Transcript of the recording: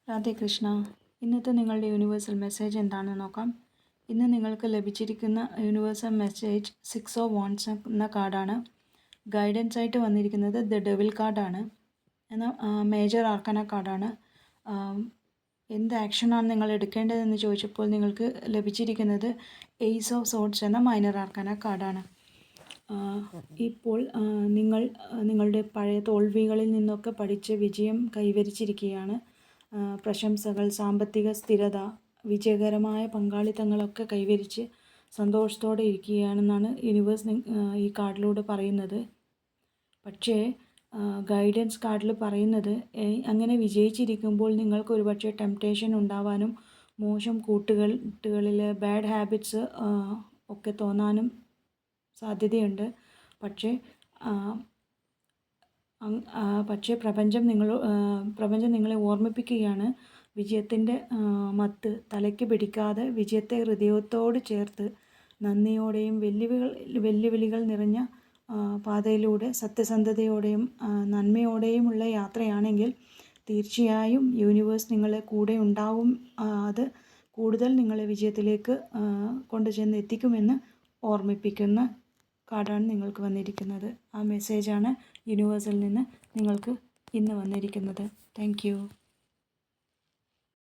രാധേ കൃഷ്ണ. ഇന്നത്തെ നിങ്ങളുടെ universal message എന്താണെന്ന് നോക്കാം. ഇന്ന് നിങ്ങൾക്ക് ലഭിച്ചിരിക്കുന്ന യൂണിവേഴ്സൽ മെസ്സേജ് 6 ഓഫ് വാൻഡ്സ് എന്ന കാർഡാണ്. ഗൈഡൻസ് ആയിട്ട് വന്നിരിക്കുന്നത് ദ ഡെവിൽ കാർഡാണ്. എന്നാൽ മേജർ ആർക്കന കാർഡാണ്. എന്ത് ആക്ഷനാണ് നിങ്ങൾ എടുക്കേണ്ടതെന്ന് ചോദിച്ചപ്പോൾ നിങ്ങൾക്ക് ലഭിച്ചിരിക്കുന്നത് എയ്സ് ഓഫ് സോർഡ്സ് എന്ന മൈനർ ആർക്കന കാർഡാണ്. ഇപ്പോൾ നിങ്ങൾ നിങ്ങളുടെ പഴയ തോൽവികളിൽ നിന്നൊക്കെ പഠിച്ച് വിജയം കൈവരിച്ചിരിക്കുകയാണ്. പ്രശംസകൾ, സാമ്പത്തിക സ്ഥിരത, വിജയകരമായ പങ്കാളിത്തങ്ങളൊക്കെ കൈവരിച്ച് സന്തോഷത്തോടെ ഇരിക്കുകയാണെന്നാണ് യൂണിവേഴ്സ് ഈ കാർഡിലൂടെ പറയുന്നത്. പക്ഷേ ഗൈഡൻസ് കാർഡിൽ പറയുന്നത് അങ്ങനെ വിജയിച്ചിരിക്കുമ്പോൾ നിങ്ങൾക്ക് ഒരുപക്ഷെ ടെംപ്റ്റേഷൻ ഉണ്ടാവാനും മോശം കൂട്ടുകളിൽ ബാഡ് ഹാബിറ്റ്സ് ഒക്കെ തോന്നാനും സാധ്യതയുണ്ട്. പക്ഷേ പ്രപഞ്ചം നിങ്ങളെ ഓർമ്മിപ്പിക്കുകയാണ്, വിജയത്തിൻ്റെ മത്ത് തലയ്ക്ക് പിടിക്കാതെ വിജയത്തെ ഹൃദയത്തോട് ചേർത്ത് നന്ദിയോടെയും വെല്ലുവിളികൾ നിറഞ്ഞ പാതയിലൂടെ സത്യസന്ധതയോടെയും നന്മയോടെയുമുള്ള യാത്രയാണെങ്കിൽ തീർച്ചയായും യൂണിവേഴ്സ് നിങ്ങളെ കൂടെ ഉണ്ടാവും. അത് കൂടുതൽ നിങ്ങളെ വിജയത്തിലേക്ക് കൊണ്ടുചെന്ന് എത്തിക്കുമെന്ന് ഓർമ്മിപ്പിക്കുന്ന കാർഡാണ് നിങ്ങൾക്ക് വന്നിരിക്കുന്നത്. ആ മെസ്സേജാണ് യൂണിവേഴ്സിൽ നിന്ന് നിങ്ങൾക്ക് ഇന്ന് വന്നിരിക്കുന്നത്. Thank you.